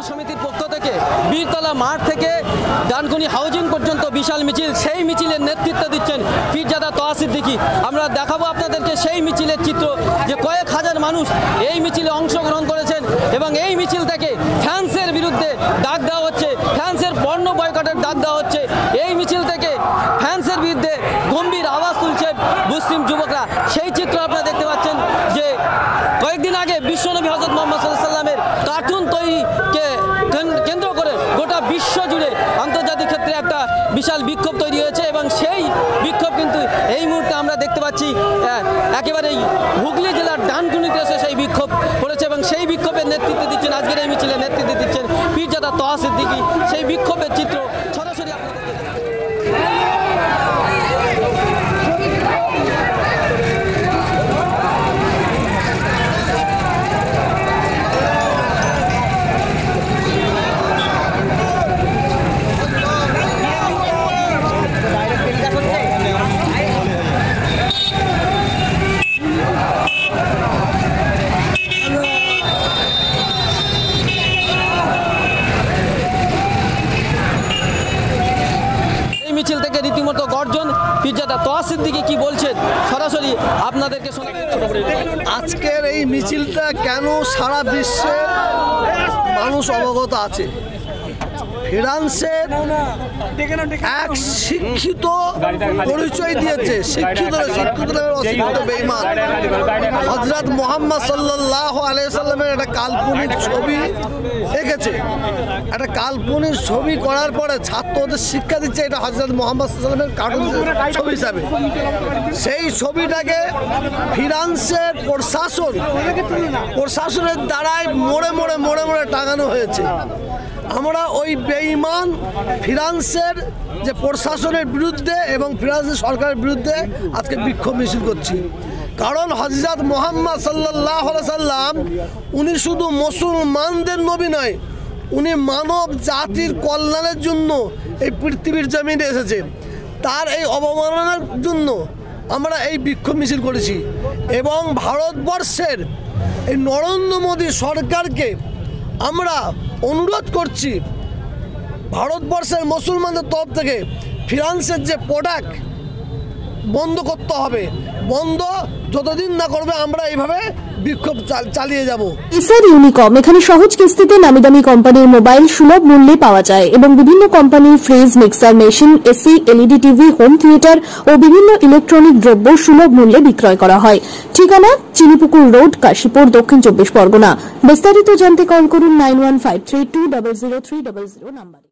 সমিতির পক্ষ থেকে বীরতলা মাঠ থেকে ডানকুনি হাউজিং পর্যন্ত বিশাল মিছিল, সেই মিছিলের নেতৃত্ব দিচ্ছেন পীরজাদা তোহা সিদ্দিকী। আমরা দেখাবো আপনাদেরকে সেই মিছিলের চিত্র, যে কয়েক হাজার মানুষ এই মিছিলে অংশগ্রহণ করেছেন এবং এই মিছিল থেকে ফ্রান্সের বিরুদ্ধে ডাক দেওয়া হচ্ছে, ফ্রান্সের পণ্য বয়কটের ডাক দেওয়া হচ্ছে। এই মিছিল থেকে ফ্রান্সের বিরুদ্ধে গম্ভীর আওয়াজ তুলছেন মুসলিম যুবকরা। সেই চিত্র আপনারা দেখতে পাচ্ছেন যে কয়েকদিন আগে বিশ্বনবী হযরত মুহাম্মদ সাল্লাল্লাহু আলাইহি ওয়াসাল্লামের কার্টুন তৈরিকে কেন্দ্র করে গোটা বিশ্ব জুড়ে আন্তর্জাতিক ক্ষেত্রে একটা বিশাল বিক্ষোভ তৈরি হয়েছে এবং সেই বিক্ষোভ কিন্তু এই মুহূর্তে আমরা দেখতে পাচ্ছি একেবারেই হুগলি জেলার ডানকুনিতে এসে সেই বিক্ষোভ পড়েছে এবং সেই বিক্ষোভের নেতৃত্ব দিচ্ছেন, আজকের এই মিছিলের নেতৃত্ব দিচ্ছেন পীরজাদা তোহা সিদ্দিকী। সেই বিক্ষোভের চিত্র সরাসরি মিছিল থেকে রীতিমতো গর্জন। পীরজাদা তোহা সিদ্দিকী কি বলছেন সরাসরি আপনাদেরকে শোনাবো। আজকের এই মিছিলটা কেন সারা বিশ্বের মানুষ অবগত আছে, ফ্রান্সের এক শিক্ষিত পরিচয় দিয়েছে, শিক্ষিত বেঈমান হযরত মুহাম্মদ সাল্লাল্লাহু আলাইহি সাল্লামের একটা কাল্পনিক ছবি এঁকেছে। একটা কাল্পনিক ছবি করার পরে ছাত্রদের শিক্ষা দিচ্ছে এটা হযরত মুহাম্মদ সাল্লাল্লাহু আলাইহি সাল্লামের কার্টুন ছবি হিসাবে। সেই ছবিটাকে ফ্রান্সের প্রশাসনের দ্বারাই মোড়ে মোড়ে টাঙানো হয়েছে। আমরা ওই বেঈমান ফ্রান্সের যে প্রশাসনের বিরুদ্ধে এবং ফ্রান্সের সরকারের বিরুদ্ধে আজকে বিক্ষোভ মিছিল করছি। কারণ হযরত মুহাম্মদ সাল্লাল্লাহু আলাইহি সাল্লাম উনি শুধু মুসলমানদের নবী নয়, উনি মানব জাতির কল্যাণের জন্য এই পৃথিবীর জমিনে এসেছে। তার এই অবমাননার জন্য আমরা এই বিক্ষোভ মিছিল করেছি এবং ভারতবর্ষের এই নরেন্দ্র মোদী সরকারকে আমরা অনুরোধ করছি ভারতবর্ষের মুসলমানদের তরফ থেকে ফ্রান্সের যে প্রোডাক্ট বন্ধ করতে হবে, বন্ধ যতদিন না করবে আমরা এইভাবে বিক্ষোভ চালিয়ে যাব। এসআর ইউনিকম এখানে সহজ কিস্তিতে নামি দামি কোম্পানির মোবাইল সুলভ মূল্যে পাওয়া যায় এবং বিভিন্ন কোম্পানির fridge, mixer machine, AC, LED TV, home theatre ও বিভিন্ন ইলেকট্রনিক দ্রব্য সুলভ মূল্যে বিক্রয় করা হয়। ঠিকানা চিনিপুকুর রোড, কাশীপুর, দক্ষিণ 24 পরগনা। বিস্তারিত জানতে কল করুন 9153200300 নাম্বারে।